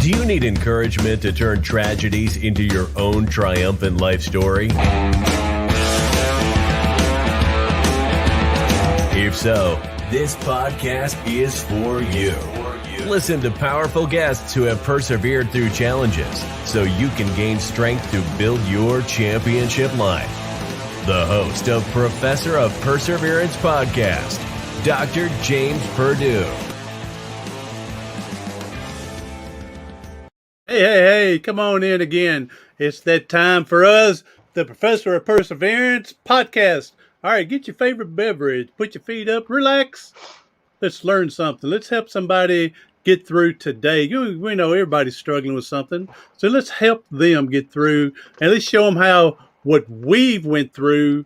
Do you need encouragement to turn tragedies into your own triumphant life story? If so, this podcast is for you. Listen to powerful guests who have persevered through challenges so you can gain strength to build your championship life. The host of Professor of Perseverance podcast, Dr. James Purdue. Hey, come on in again. It's that time for us, the Professor of Perseverance podcast. All right, get your favorite beverage, put your feet up, relax. Let's learn something. Let's help somebody get through today. We know everybody's struggling with something, so let's help them get through, and let's show them how what we've went through,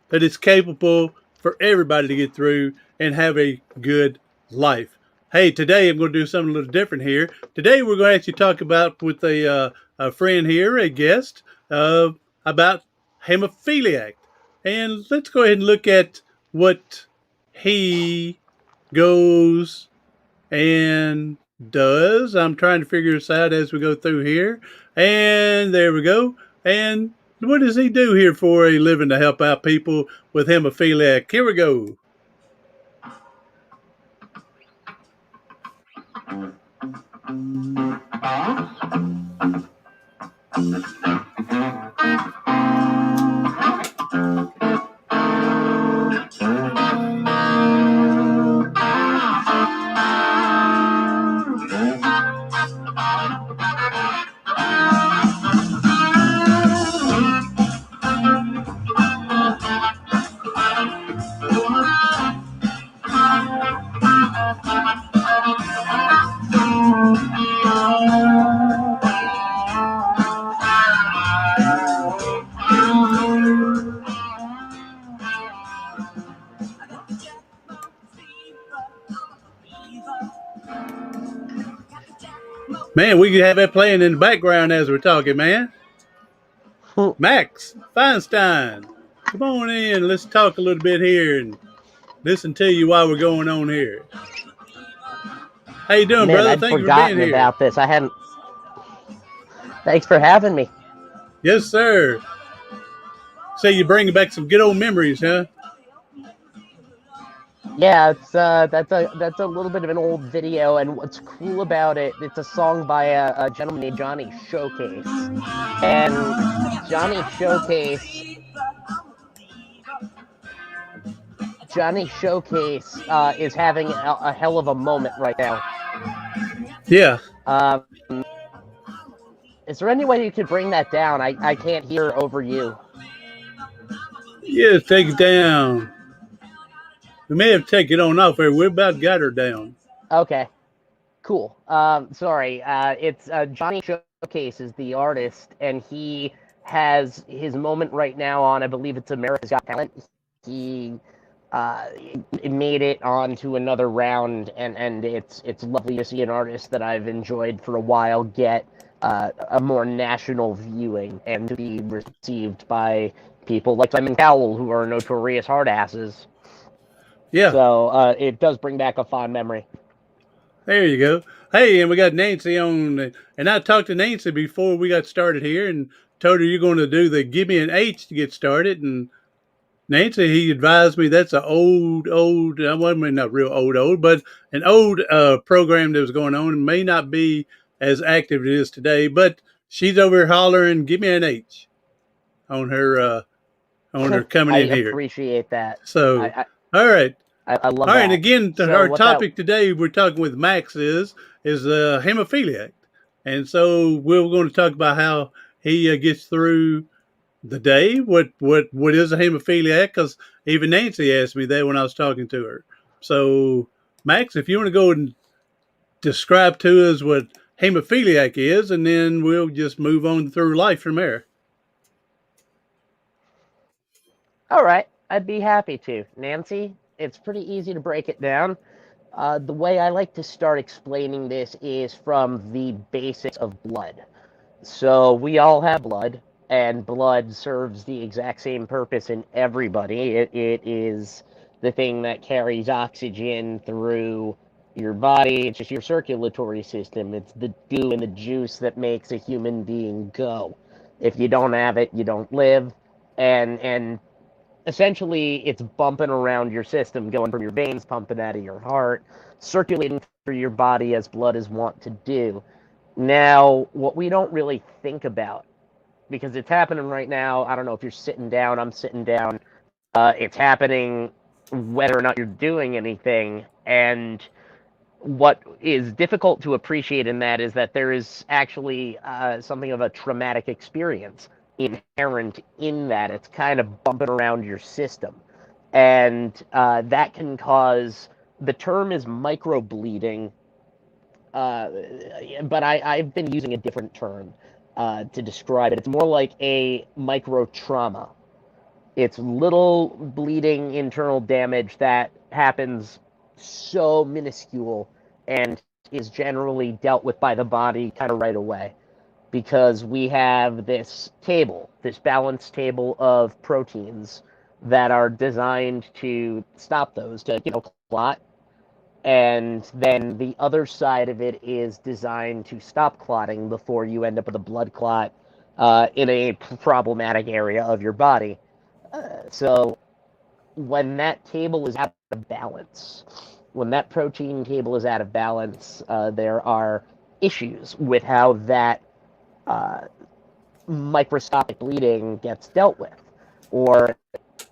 that it's capable for everybody to get through and have a good life. Hey, today I'm going to do something a little different here. Today we're going to actually talk about with a friend here, a guest, about hemophiliac. And let's go ahead and look at what he goes and does. I'm trying to figure this out as we go through here. And there we go. And what does he do here for a living to help out people with hemophiliac? Here we go. Man, we could have that playing in the background as we're talking, man. Max Feinstein, come on in. Let's talk a little bit here and listen to you while we're going on here. How you doing, brother? I'd Thanks forgotten for being here. about this. I hadn't. Thanks for having me. Yes, sir. So you're bringing back some good old memories, huh? Yeah, it's that's a little bit of an old video, and what's cool about it, it's a song by a gentleman named Johnny Showcase, and Johnny Showcase is having a hell of a moment right now. Yeah. Is there any way you could bring that down? I can't hear over you. Yeah, take it down. We may have to take it on off there. We about got her down. Okay, cool. Sorry. It's Johnny Showcase is the artist, and he has his moment right now on, I believe it's America's Got Talent. He made it on to another round, and it's lovely to see an artist that I've enjoyed for a while get a more national viewing and to be received by people like Simon Cowell, who are notorious hard asses. Yeah. So it does bring back a fond memory. There you go. Hey, and we got Nancy on, and I talked to Nancy before we got started here and told her you're going to do the Give Me an H to get started. And Nancy, he advised me that's an old, well, not real old, but an old program that was going on and may not be as active as it is today. But she's over here hollering, "Give me an H" on her coming in here. I appreciate that. So, all right. I love that. All right, and again, our topic today we're talking with Max is hemophiliac. And so we're going to talk about how he gets through the day. What is a hemophiliac? Because even Nancy asked me that when I was talking to her. So, Max, if you want to go and describe to us what hemophiliac is, and then we'll just move on through life from there. All right, I'd be happy to. Nancy, it's pretty easy to break it down. The way I like to start explaining this is from the basics of blood. So we all have blood, and blood serves the exact same purpose in everybody. It is the thing that carries oxygen through Your body, it's just your circulatory system. It's the goo and the juice that makes a human being go. If you don't have it, you don't live. And essentially, it's bumping around your system, going from your veins, pumping out of your heart, circulating through your body as blood is wont to do. Now, what we don't really think about, because it's happening right now, I don't know if you're sitting down, I'm sitting down, it's happening whether or not you're doing anything. And what is difficult to appreciate in that is that there is actually something of a traumatic experience inherent in that. It's kind of bumping around your system. And that can cause, the term is microbleeding, but I've been using a different term to describe it. It's more like a micro trauma. It's little bleeding internal damage that happens so minuscule and is generally dealt with by the body kind of right away, because we have this table, this balance table of proteins that are designed to stop those, to clot. And then the other side of it is designed to stop clotting before you end up with a blood clot in a problematic area of your body. So when that table is out of balance, when that protein table is out of balance, there are issues with how that uh, microscopic bleeding gets dealt with, or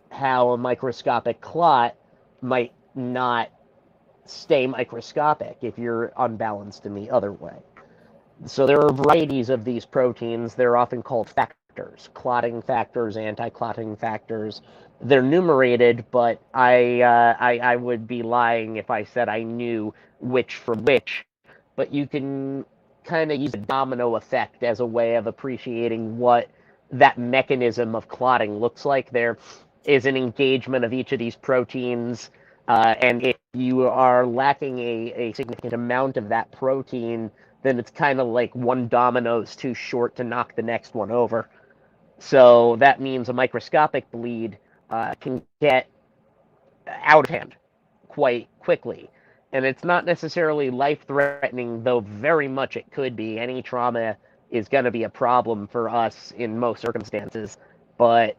how a microscopic clot might not stay microscopic if you're unbalanced in the other way. So there are varieties of these proteins. They're often called factors, clotting factors, anti-clotting factors. They're numerated, but I would be lying if I said I knew which from which. But you can kind of use a domino effect as a way of appreciating what that mechanism of clotting looks like. There is an engagement of each of these proteins, and if you are lacking a significant amount of that protein, then it's kind of like one domino's too short to knock the next one over. So that means a microscopic bleed can get out of hand quite quickly. And it's not necessarily life-threatening, though very much it could be. Any trauma is going to be a problem for us in most circumstances. But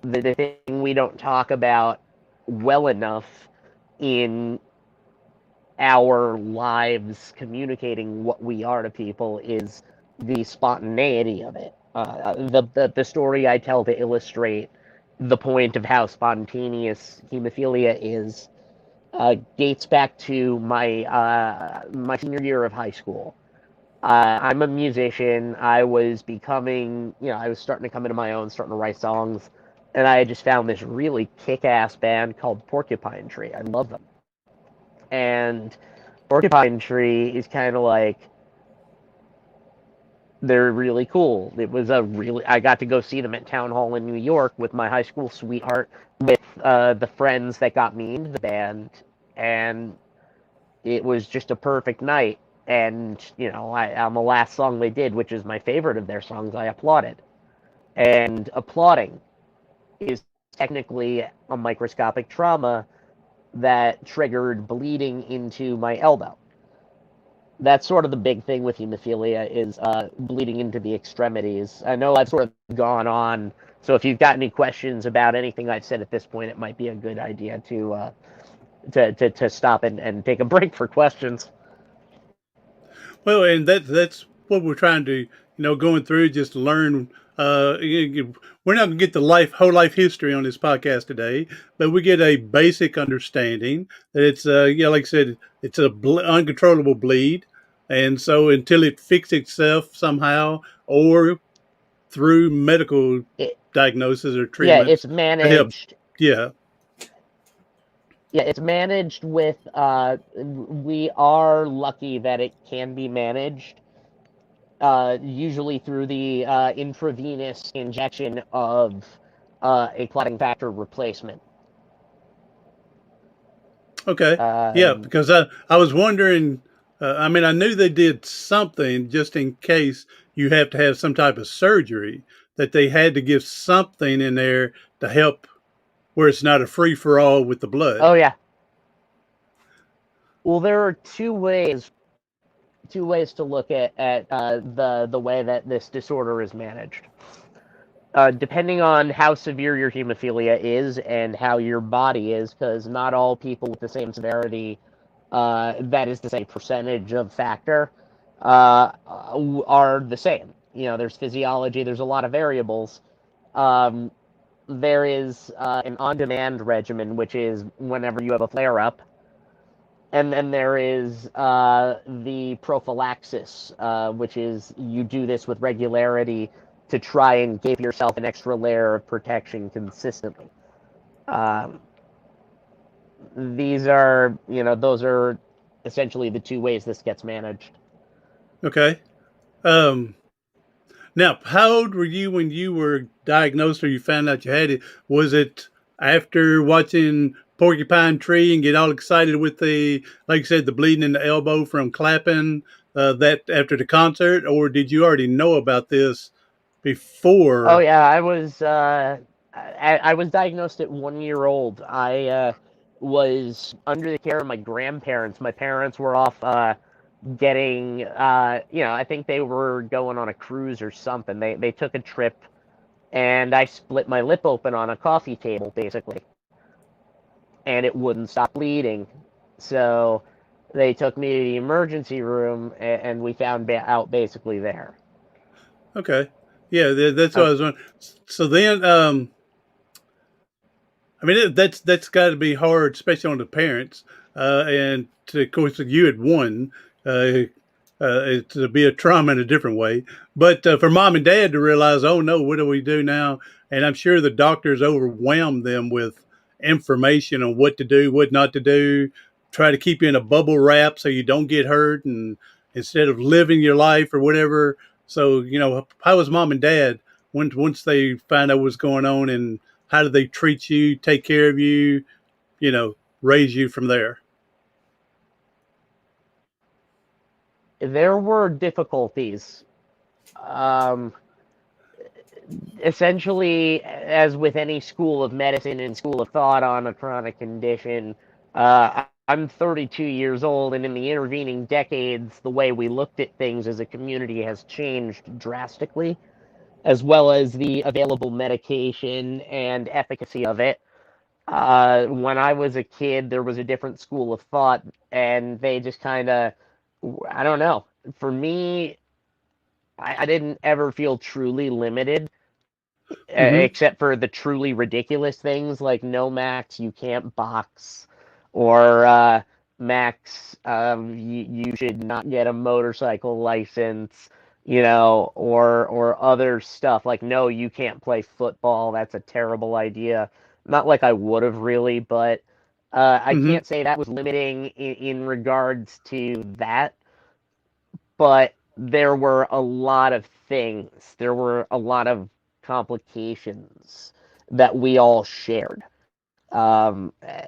the thing we don't talk about well enough in our lives communicating what we are to people is the spontaneity of it. The story I tell to illustrate the point of how spontaneous hemophilia is dates back to my senior year of high school. I'm a musician. I was becoming, I was starting to come into my own, starting to write songs, and I just found this really kick-ass band called Porcupine Tree. I love them. And Porcupine Tree is kind of like, they're really cool. I got to go see them at Town Hall in New York with my high school sweetheart, with the friends that got me into the band, and it was just a perfect night. And, on the last song they did, which is my favorite of their songs, I applauded. And applauding is technically a microscopic trauma that triggered bleeding into my elbow. That's sort of the big thing with hemophilia, is bleeding into the extremities. I know I've sort of gone on, so if you've got any questions about anything I've said at this point, it might be a good idea to stop and take a break for questions. Well, and that's what we're trying to, going through, just learn. We're not going to get the whole life history on this podcast today, but we get a basic understanding that it's, like I said, it's a uncontrollable bleed, and so until it fixes itself somehow, or through medical diagnosis or treatment, it's managed. Yeah. Yeah, it's managed with, we are lucky that it can be managed, usually through the intravenous injection of a clotting factor replacement. Okay. Yeah, because I was wondering, I knew they did something just in case you have to have some type of surgery, that they had to give something in there to help where it's not a free-for-all with the blood. Oh, yeah. Well, there are two ways to look at the way that this disorder is managed. Depending on how severe your hemophilia is and how your body is, because not all people with the same severity, that is to say, percentage of factor, are the same. There's physiology, there's a lot of variables. Um, there is an on-demand regimen, which is whenever you have a flare-up, and then there is the prophylaxis, which is you do this with regularity to try and give yourself an extra layer of protection consistently. Um, those are essentially the two ways this gets managed. Okay. Um, Now, how old were you when you were diagnosed or you found out you had it? Was it after watching Porcupine Tree and get all excited with like you said, the bleeding in the elbow from clapping that after the concert, or did you already know about this Oh before? yeah, I was diagnosed at 1 year old. I was under the care of my grandparents. My parents were off getting I think they were going on a cruise or something. They took a trip, and I split my lip open on a coffee table basically, and it wouldn't stop bleeding. So they took me to the emergency room, and we found out basically there. Okay, yeah, that's what Uh, I was wondering. So then, I mean, that's got to be hard, especially on the parents. And of course, you had won. Uh, to be a trauma in a different way, but for mom and dad to realize, oh no, what do we do now? And I'm sure the doctors overwhelmed them with information on what to do, what not to do. Try to keep you in a bubble wrap so you don't get hurt, and instead of living your life or whatever. So how was mom and dad once they found out what's going on, and how did they treat you, take care of you, you know, raise you from there? there were difficulties. Um, Essentially, as with any school of medicine and school of thought on a chronic condition, I'm 32 years old, and in the intervening decades, the way we looked at things as a community has changed drastically, as well as the available medication and efficacy of it. When I was a kid, there was a different school of thought, and they just kind of, I don't know. For me, I didn't ever feel truly limited, Mm-hmm. except for the truly ridiculous things like no max, you can't box, or max, you should not get a motorcycle license, or other stuff like no, you can't play football. That's a terrible idea. Not like I would have really, but I Mm-hmm. can't say that was limiting in regards to that. But there were a lot of things. There were a lot of complications that we all shared.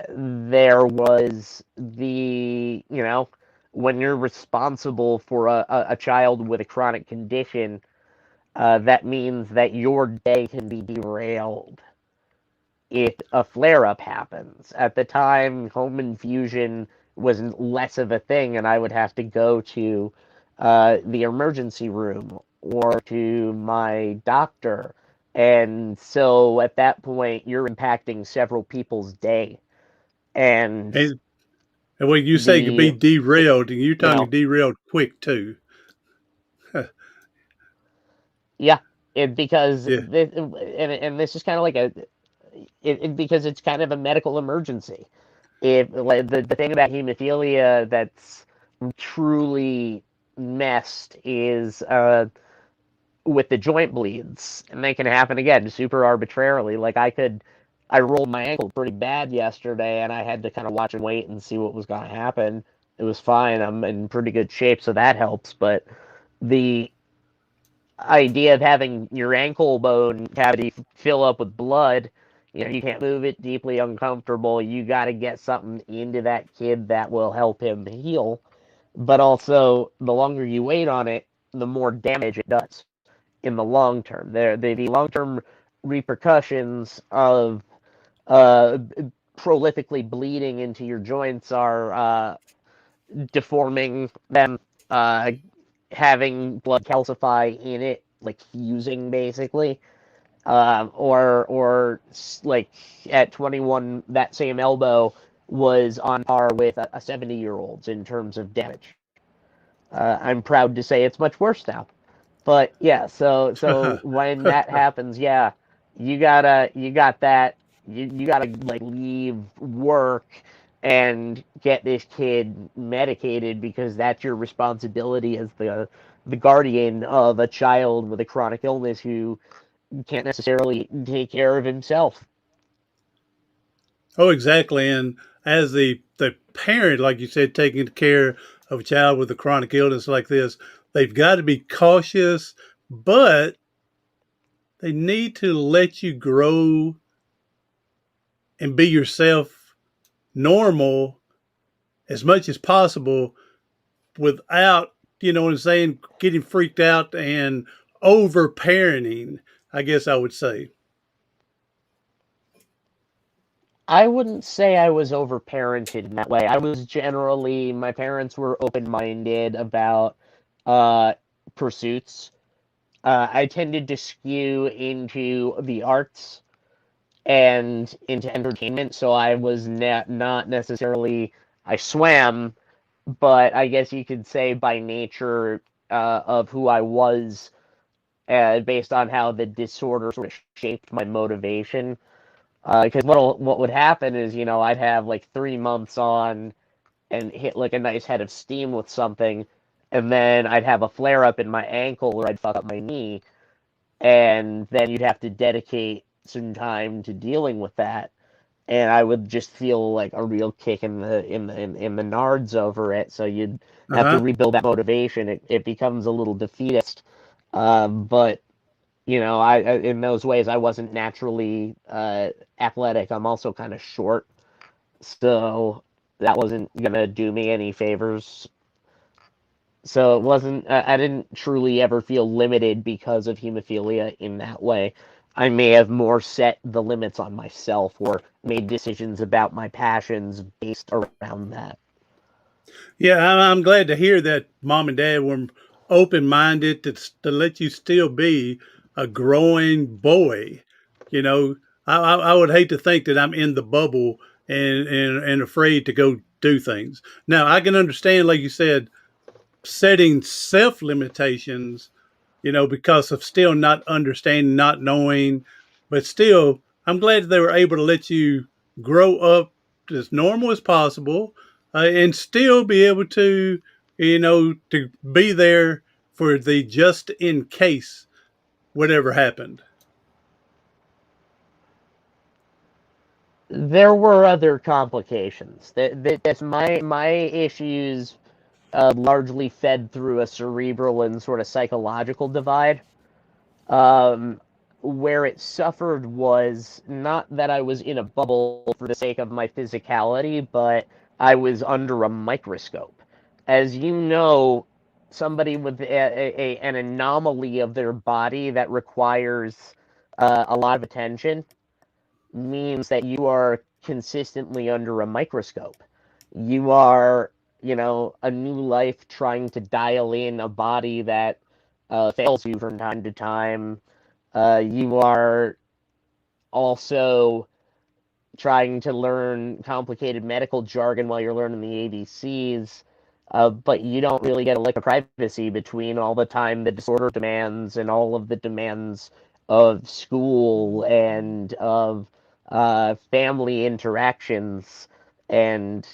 There was when you're responsible for a child with a chronic condition, that means that your day can be derailed if a flare up happens. At the time, home infusion was less of a thing, and I would have to go to the emergency room or to my doctor. And so at that point, you're impacting several people's day. And And, and when you say could be the, derailed, and you're you talking know, derailed quick too. yeah, because Yeah. and this is kind of like because it's kind of a medical emergency. If like, the thing about hemophilia that's truly messed is with the joint bleeds, and they can happen again super arbitrarily. Like I rolled my ankle pretty bad yesterday, and I had to kind of watch and wait and see what was going to happen. It was fine. I'm in pretty good shape, so that helps. But the idea of having your ankle bone cavity fill up with blood, you can't move it, deeply uncomfortable. You got to get something into that kid that will help him heal. But also, the longer you wait on it, the more damage it does in the long term. The long term repercussions of uh, prolifically bleeding into your joints are deforming them, having blood calcify in it, like fusing basically, or like at 21, that same elbow was on par with a 70-year-old's in terms of damage. I'm proud to say it's much worse now. But yeah, so when that happens, yeah, you got that you gotta like leave work and get this kid medicated because that's your responsibility as the guardian of a child with a chronic illness who can't necessarily take care of himself. Oh, exactly. And as the parent, like you said, taking care of a child with a chronic illness like this, they've got to be cautious, but they need to let you grow and be yourself normal as much as possible without, you know what I'm saying, getting freaked out and over parenting, I guess I would say. I wouldn't say I was overparented in that way. I was generally, my parents were open-minded about uh, pursuits. I tended to skew into the arts and into entertainment, so I was not necessarily, I swam, but I guess you could say by nature of who I was, based on how the disorder sort of shaped my motivation. Because what would happen is, I'd have like 3 months on and hit like a nice head of steam with something, and then I'd have a flare up in my ankle or I'd fuck up my knee, and then you'd have to dedicate some time to dealing with that, and I would just feel like a real kick in the nards over it. So you'd Uh have to huh. rebuild that motivation. It becomes a little defeatist, but in those ways, I wasn't naturally athletic. I'm also kind of short, so that wasn't gonna do me any favors. So it wasn't. I didn't truly ever feel limited because of hemophilia in that way. I may have more set the limits on myself or made decisions about my passions based around that. Yeah, I'm glad to hear that mom and dad were open minded to let you still be a growing boy. You know, I would hate to think that I'm in the bubble and afraid to go do things. Now, I can understand, like you said, setting self limitations, you know, because of still not understanding, not knowing, but still, I'm glad that they were able to let you grow up as normal as possible and still be able to, you know, to be there for the just in case whatever happened. There were other complications. That's my issues largely fed through a cerebral and sort of psychological divide. Um, where it suffered was not that I was in a bubble for the sake of my physicality, but I was under a microscope. As you know, somebody with an anomaly of their body that requires a lot of attention means that you are consistently under a microscope. You are, a new life trying to dial in a body that fails you from time to time. You are also trying to learn complicated medical jargon while you're learning the ABCs. But you don't really get a lick of privacy between all the time the disorder demands and all of the demands of school and of family interactions and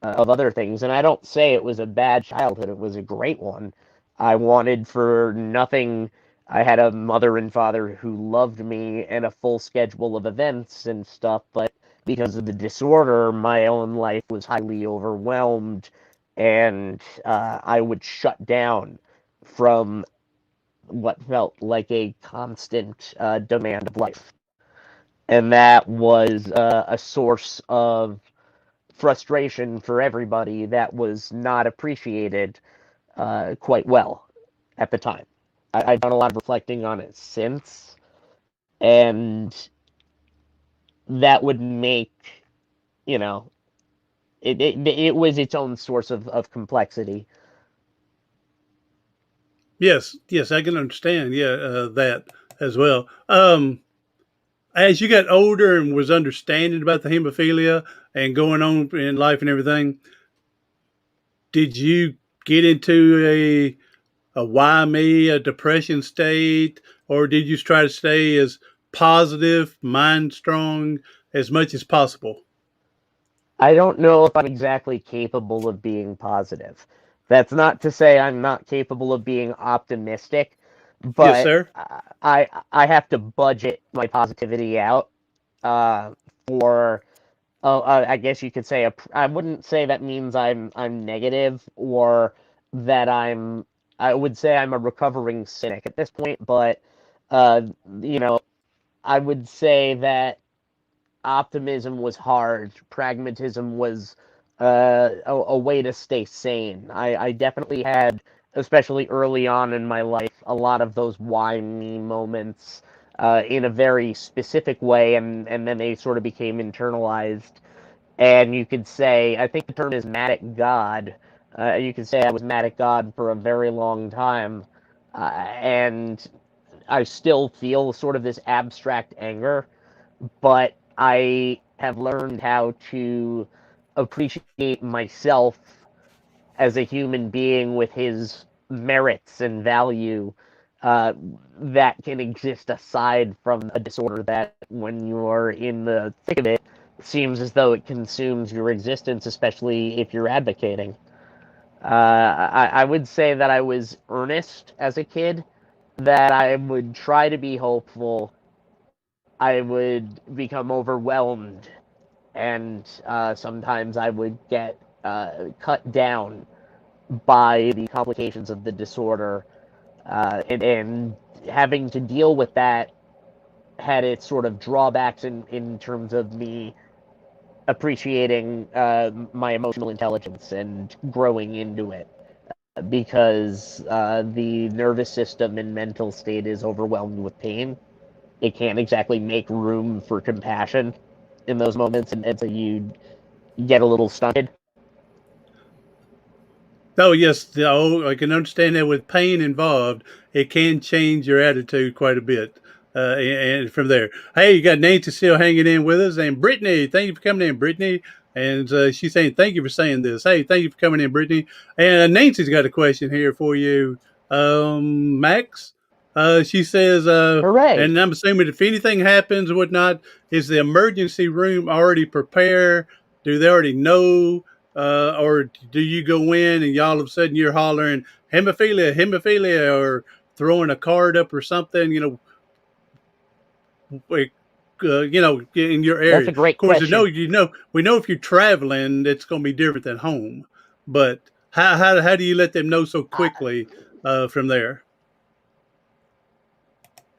of other things. And I don't say it was a bad childhood, it was a great one. I wanted for nothing. I had a mother and father who loved me and a full schedule of events and stuff, but because of the disorder, my own life was highly overwhelmed, and I would shut down from what felt like a constant demand of life. And that was a source of frustration for everybody that was not appreciated quite well at the time. I've done a lot of reflecting on it since, and that would make, you know, it was its own source of complexity. Yes, yes, I can understand. Yeah, that as well. As you got older and was understanding about the hemophilia and going on in life and everything, did you get into a why me, a depression state, or did you try to stay as positive, mind strong as much as possible? I don't know if I'm exactly capable of being positive. That's not to say I'm not capable of being optimistic, Yes, but sir. I have to budget my positivity out uh, for I guess you could say I wouldn't say that means I'm negative or that I would say I'm a recovering cynic at this point, but uh, you know, I would say that optimism was hard, pragmatism was a way to stay sane. I definitely had, especially early on in my life, a lot of those why me moments in a very specific way, and then they sort of became internalized. And you could say, I think the term is mad at God. You could say I was mad at God for a very long time, and I still feel sort of this abstract anger, but I have learned how to appreciate myself as a human being with his merits and value uh, that can exist aside from a disorder that, when you're in the thick of it, seems as though it consumes your existence, especially if you're advocating. I would say that I was earnest as a kid, that I would try to be hopeful. I would become overwhelmed, and sometimes I would get cut down by the complications of the disorder, and having to deal with that had its sort of drawbacks in terms of me appreciating my emotional intelligence and growing into it, because the nervous system and mental state is overwhelmed with pain. It can't exactly make room for compassion in those moments, and so you get a little stunted. Oh, yes. Oh, I can understand that with pain involved, it can change your attitude quite a bit. And from there, hey, you got Nancy still hanging in with us, and Brittany, thank you for coming in, Brittany. And she's saying, thank you for saying this. Hey, thank you for coming in, Brittany. And Nancy's got a question here for you, Max. She says, Hooray! and I'm assuming if anything happens or whatnot, is the emergency room already prepared? Do they already know? Or do you go in and all of a sudden you're hollering hemophilia, hemophilia, or throwing a card up or something? Like, in your That's area. a Of great course, question. we know if you're traveling, it's going to be different than home. But how do you let them know so Uh, quickly from there?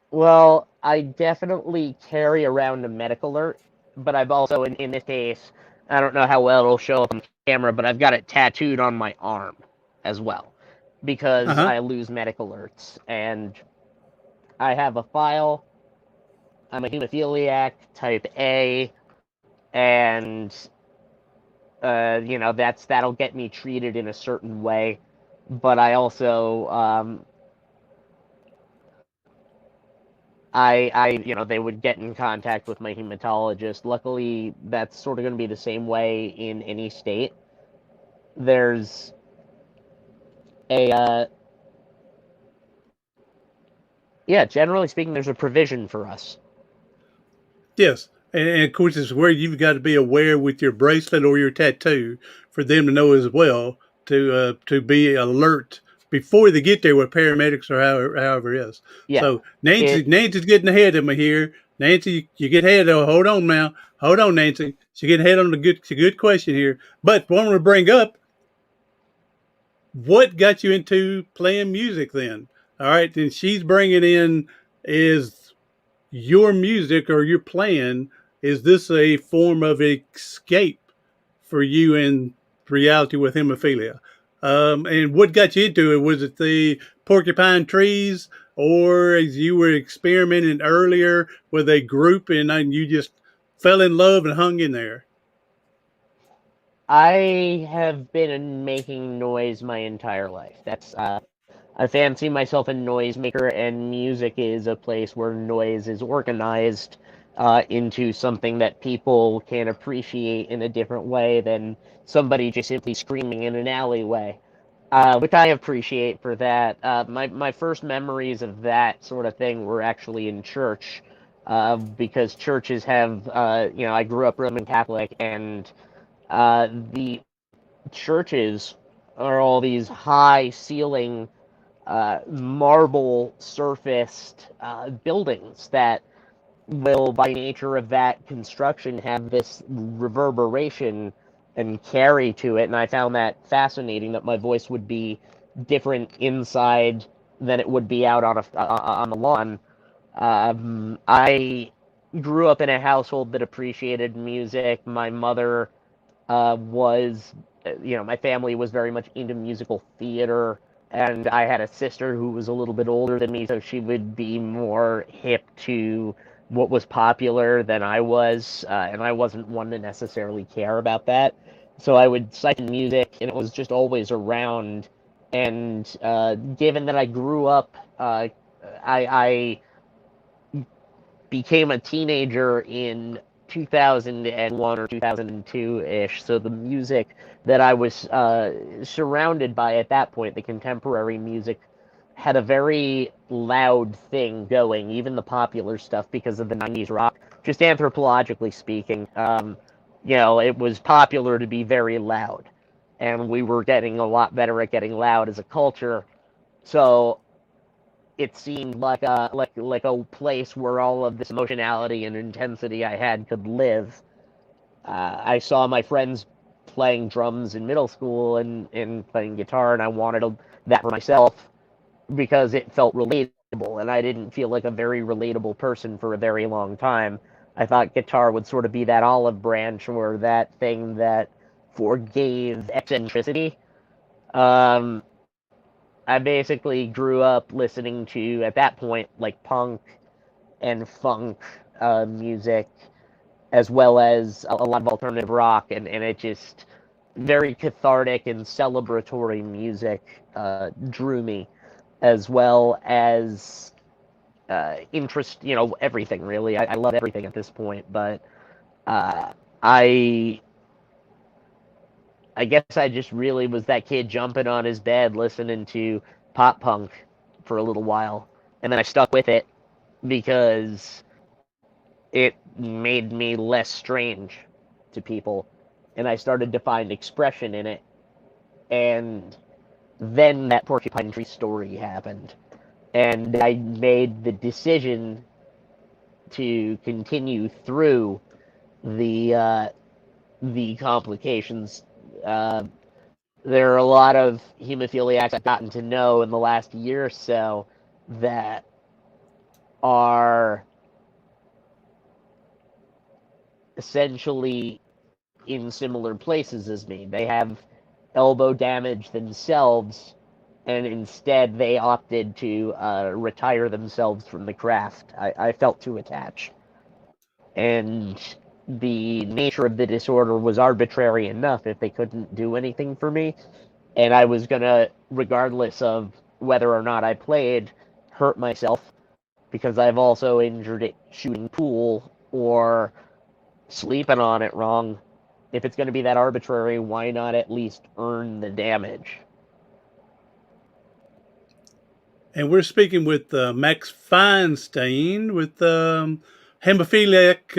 well, I definitely carry around a medical alert, but I've also, in this case, I don't know how well it'll show up on camera, but I've got it tattooed on my arm as well, Uh because huh. I lose medical alerts. And I have a file. I'm a hemophiliac type A, and that'll get me treated in a certain way. But I also they would get in contact with my hematologist. Luckily, that's sort of going to be the same way in any state. There's a yeah, generally speaking, there's a provision for us. Yes. And of course, it's where you've got to be aware with your bracelet or your tattoo for them to know as well to be alert before they get there with paramedics or however it is. Yeah, So it Nancy's getting ahead of me here. Nancy, you get ahead. Oh, hold on now. Hold on, Nancy. She get ahead on the good question here. But what I want to bring up, what got you into playing music then? All right. Then she's bringing in is your music or your playing, is this a form of escape for you in reality with hemophilia? And what got you into it? Was it the porcupine trees, or as you were experimenting earlier with a group and you just fell in love and hung in there? I have been making noise my entire life. That's I fancy myself a noisemaker, and music is a place where noise is organized into something that people can appreciate in a different way than somebody just simply screaming in an alleyway, which I appreciate for that. My first memories of that sort of thing were actually in church, because churches have, I grew up Roman Catholic, and the churches are all these high ceiling marble surfaced buildings that will, by nature of that construction, have this reverberation and carry to it. And I found that fascinating, that my voice would be different inside than it would be out on the lawn. I grew up in a household that appreciated music. My mother was, my family was very much into musical theater, and I had a sister who was a little bit older than me, so she would be more hip to what was popular than I was, and I wasn't one to necessarily care about that. So I would siphon music, and it was just always around. And given that I grew up, I became a teenager in 2001 or 2002-ish, so the music that I was surrounded by at that point, the contemporary music, had a very loud thing going, even the popular stuff, because of the 90s rock. Just anthropologically speaking, it was popular to be very loud, and we were getting a lot better at getting loud as a culture. So it seemed like a place where all of this emotionality and intensity I had could live. I saw my friends playing drums in middle school and playing guitar, and I wanted that for myself because it felt relatable, and I didn't feel like a very relatable person for a very long time. I thought guitar would sort of be that olive branch, or that thing that forgave eccentricity. Um, I basically grew up listening to, at that point, like punk and funk music, as well as a lot of alternative rock, and it just very cathartic and celebratory music drew me, as well as interest, everything really. I love everything at this point, but uh, I I guess I just really was that kid jumping on his bed listening to pop punk for a little while, and then I stuck with it because it made me less strange to people, and I started to find expression in it. And then that porcupine tree story happened, and I made the decision to continue through the the complications. Uh, there are a lot of hemophiliacs I've gotten to know in the last year or so that are essentially in similar places as me. They have elbow damage themselves, and instead they opted to retire themselves from the craft. I felt too attached. And the nature of the disorder was arbitrary enough if they couldn't do anything for me. And I was going to, regardless of whether or not I played, hurt myself, because I've also injured it shooting pool or sleeping on it wrong. If it's going to be that arbitrary, why not at least earn the damage? And we're speaking with Max Feinstein, with hemophiliac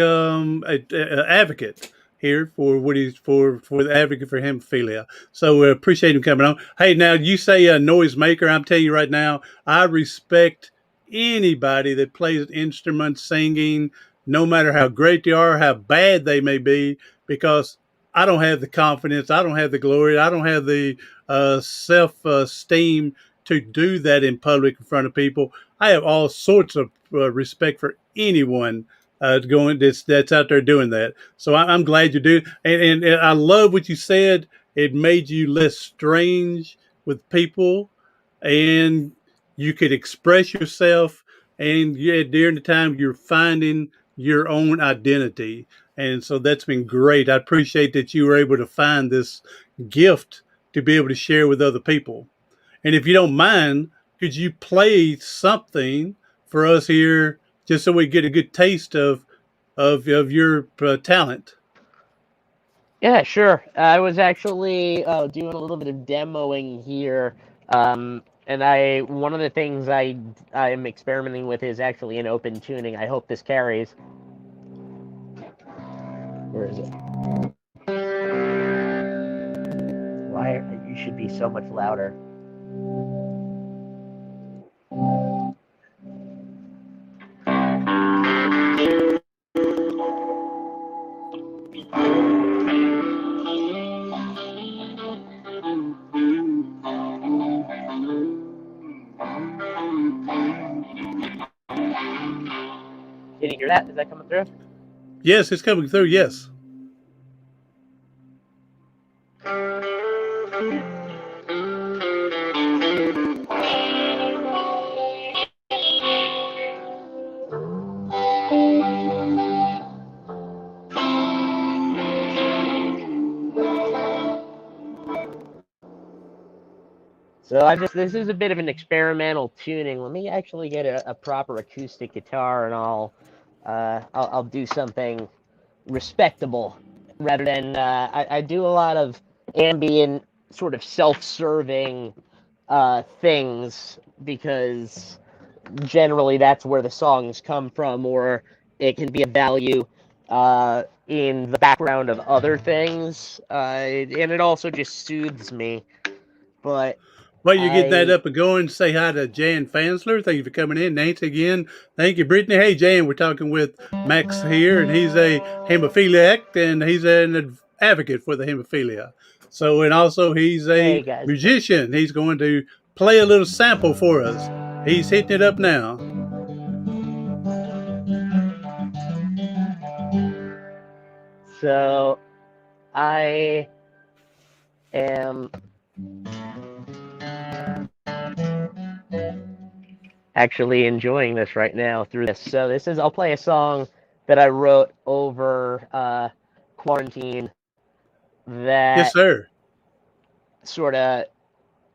advocate here for what he's for the advocate for hemophilia. So we appreciate him coming on. Hey, now you say a noisemaker. I'm telling you right now, I respect anybody that plays an instrument, singing, no matter how great they are, how bad they may be, because I don't have the confidence, I don't have the glory, I don't have the self esteem to do that in public in front of people. I have all sorts of respect for anyone going that's out there doing that. So I'm glad you do, and I love what you said. It made you less strange with people, and you could express yourself. And yeah, during the time you're finding your own identity. And so that's been great. I appreciate that you were able to find this gift to be able to share with other people. And if you don't mind, could you play something for us here just so we get a good taste of your talent? Yeah, sure. I was actually doing a little bit of demoing here, and I one of the things I'm experimenting with is actually an open tuning. I hope this carries. Where is it? Why you should be so much louder. Did you hear that? Is that coming through? Yes, it's coming through. Yes. So this is a bit of an experimental tuning. Let me actually get a proper acoustic guitar, and I'll do something respectable rather than I do a lot of ambient sort of self-serving things because generally that's where the songs come from, or it can be a value in the background of other things, and it also just soothes me. But Well, you get that I up and going. Say hi to Jan Fansler. Thank you for coming in. Nancy again. Thank you, Brittany. Hey, Jan, we're talking with Max here, and he's a hemophiliac, and he's an advocate for the hemophilia. So, and also he's hey a guys. musician. He's going to play a little sample for us. He's hitting it up now. So I am actually enjoying this right now through this. So I'll play a song that I wrote over quarantine Yes, that sir. sort of,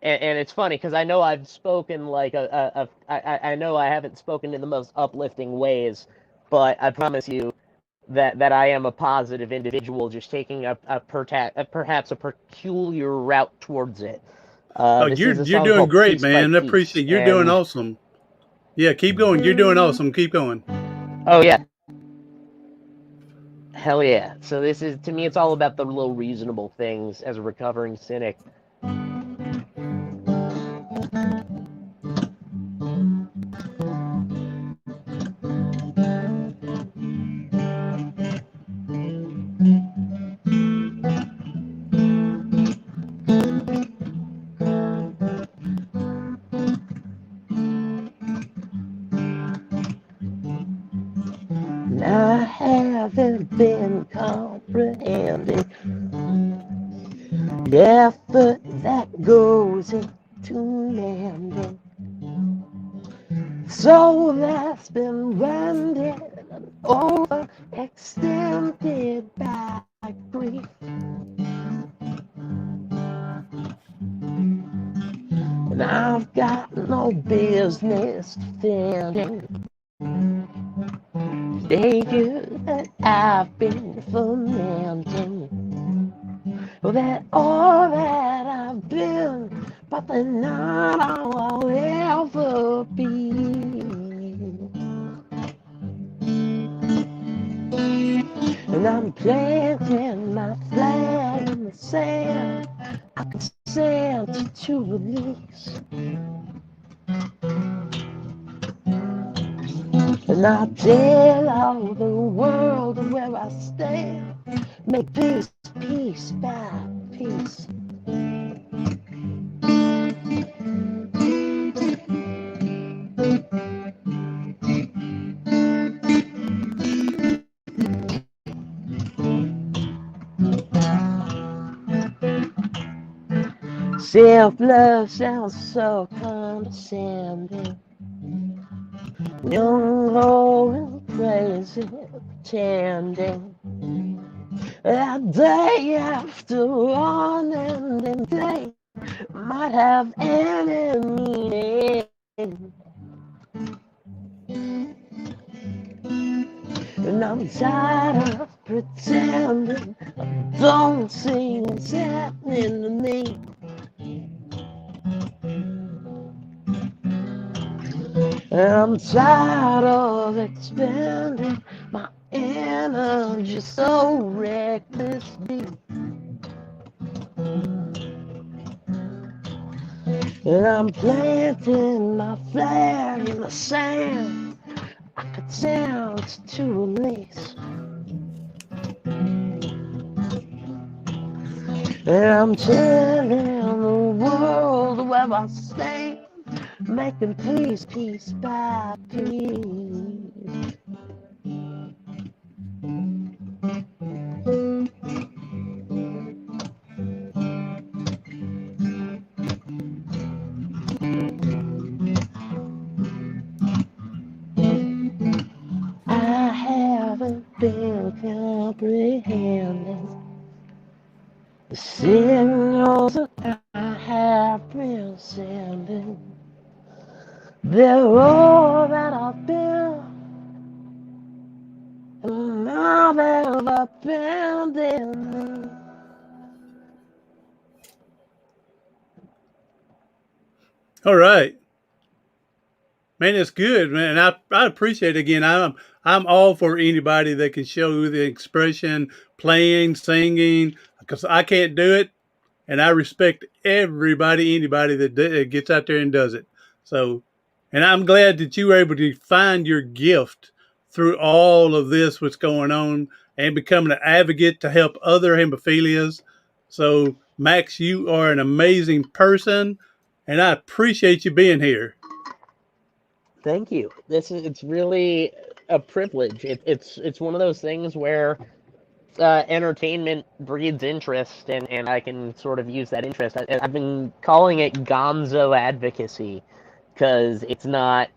and it's funny because I know I've spoken like I know I haven't spoken in the most uplifting ways, but I promise you that I am a positive individual, just taking perhaps a peculiar route towards it. Oh, This is a you're song doing called great, "Piece by man. I Piece," appreciate you're doing and awesome. Yeah, keep going. You're doing awesome. Keep going. oh yeah, hell yeah. So this is to me, it's all about the little reasonable things as a recovering cynic. I haven't been comprehending the effort that goes into mending. So that's been rendered and overextended by grief. And I've got no business defending danger that I've been fermenting. Well, that all that I've been, but they're not all I'll ever be. And I'm planting my flag in the sand. I consent to release. And I tell all the world where I stand. Make peace, piece by piece. Self-love sounds so condescending. Young, low, and crazy, pretending. A day after one ending day might have any meaning. And I'm tired of pretending I don't see what's happening to me. And I'm tired of expending my energy so recklessly. And I'm planting my flag in the sand. I could sound to release. And I'm telling the world where I stand, making peace, piece by piece. I haven't been comprehending the signals that I have been sending. They're all that I've been, and now they've abandoned me. All right. Man, it's good, man. I appreciate it. Again. I'm all for anybody that can show the expression, playing, singing, because I can't do it, and I respect anybody that gets out there and does it. So, and I'm glad that you were able to find your gift through all of this, what's going on, and becoming an advocate to help other hemophilias. So, Max, you are an amazing person, and I appreciate you being here. Thank you. It's really a privilege. It's one of those things where entertainment breeds interest, and I can sort of use that interest. I've been calling it gonzo advocacy because it's not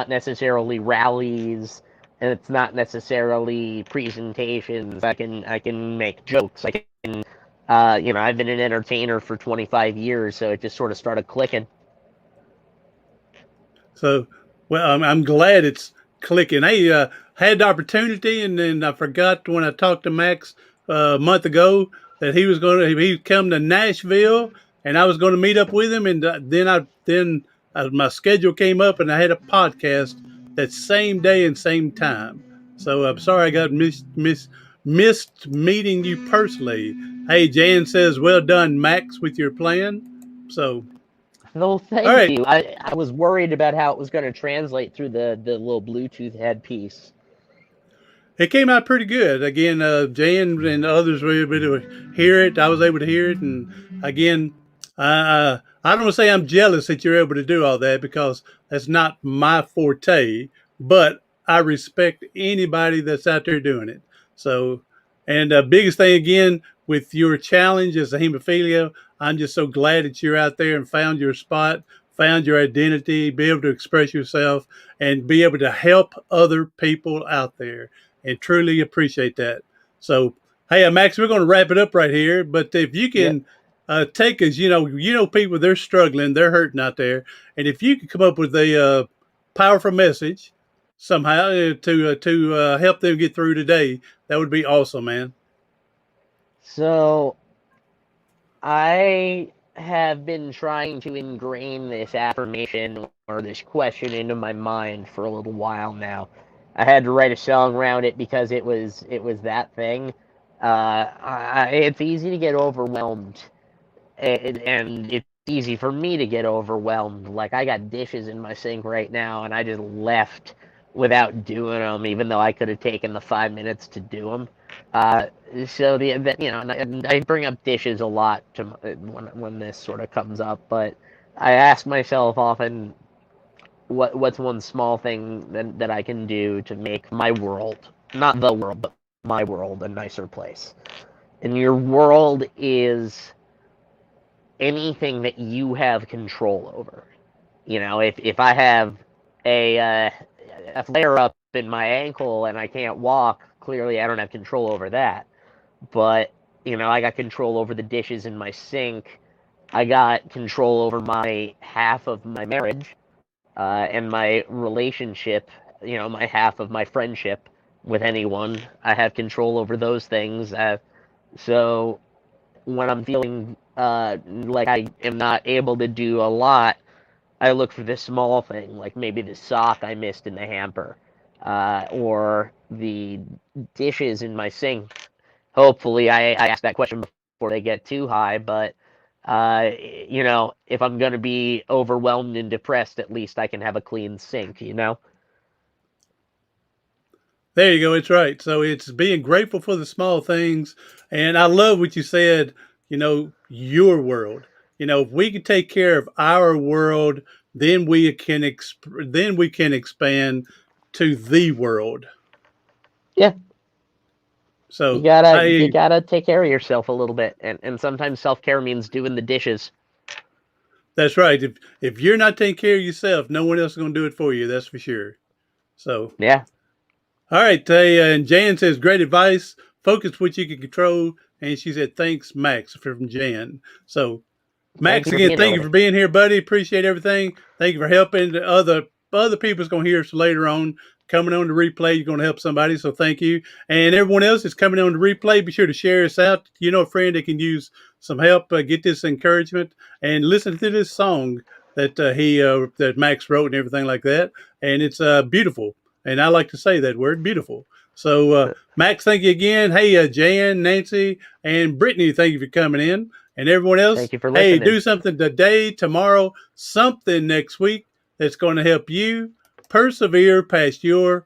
necessarily rallies, and it's not necessarily presentations. I can make jokes. I can I've been an entertainer for 25 years, so it just sort of started clicking. So, well, I'm glad it's clicking. Hey, had the opportunity, and then I forgot when I talked to Max a month ago that he'd come to Nashville, and I was going to meet up with him, and then my schedule came up, and I had a podcast that same day and same time. So I'm sorry I got missed meeting you personally. Hey, Jan says, "Well done, Max, with your plan." So, Well, all thank right. you. I was worried about how it was going to translate through the little Bluetooth headpiece. It came out pretty good. Again, Jan and others were able to hear it. I was able to hear it, and again, I don't want to say I'm jealous that you're able to do all that because that's not my forte. But I respect anybody that's out there doing it. So, and the biggest thing again with your challenge as a hemophilia, I'm just so glad that you're out there and found your spot, found your identity, be able to express yourself, and be able to help other people out there and truly appreciate that. So, hey, Max, we're going to wrap it up right here. But if you Yeah. can take us, people they're struggling, they're hurting out there, and if you can come up with a powerful message somehow to help them get through today, that would be awesome, man. So I have been trying to ingrain this affirmation or this question into my mind for a little while now. I had to write a song around it because it was that thing. It's easy to get overwhelmed, and it's easy for me to get overwhelmed. Like I got dishes in my sink right now, and I just left without doing them, even though I could have taken the 5 minutes to do them. Uh, so I bring up dishes a lot when this sort of comes up, but I ask myself often, what's one small thing that I can do to make my world, not the world, but my world, a nicer place. And your world is anything that you have control over. If I have a flare up in my ankle and I can't walk, clearly I don't have control over that. but I got control over the dishes in my sink. I got control over my half of my marriage, and my relationship, my half of my friendship with anyone. I have control over those things. So when I'm feeling like I am not able to do a lot, I look for this small thing, like maybe the sock I missed in the hamper, or the dishes in my sink. Hopefully, I ask that question before they get too high, but if I'm going to be overwhelmed and depressed, at least I can have a clean sink. There you go. It's right. So it's being grateful for the small things. And I love what you said, your world. If we can take care of our world, then then we can expand to the world. Yeah, you So gotta you I gotta take care of yourself a little bit, and sometimes self-care means doing the dishes. that's right. If you're not taking care of yourself, no one else is going to do it for you. That's for sure. So Yeah, all right, and Jan says, great advice. Focus what you can control. And she said, thanks, Max, from Jan. So, thank Max, you for again, being here thank with you for me. being here, buddy. Appreciate everything. Thank you for helping. The other people's going to hear us later on. Coming on the replay, you're going to help somebody. So, thank you. And everyone else is coming on the replay. Be sure to share us out. A friend that can use some help, get this encouragement, and listen to this song that Max wrote and everything like that. And it's beautiful. And I like to say that word, beautiful. So, Max, thank you again. Hey, Jan, Nancy, and Brittany, thank you for coming in. And everyone else, Thank you for hey, listening. do something today, tomorrow, something next week that's going to help you persevere past your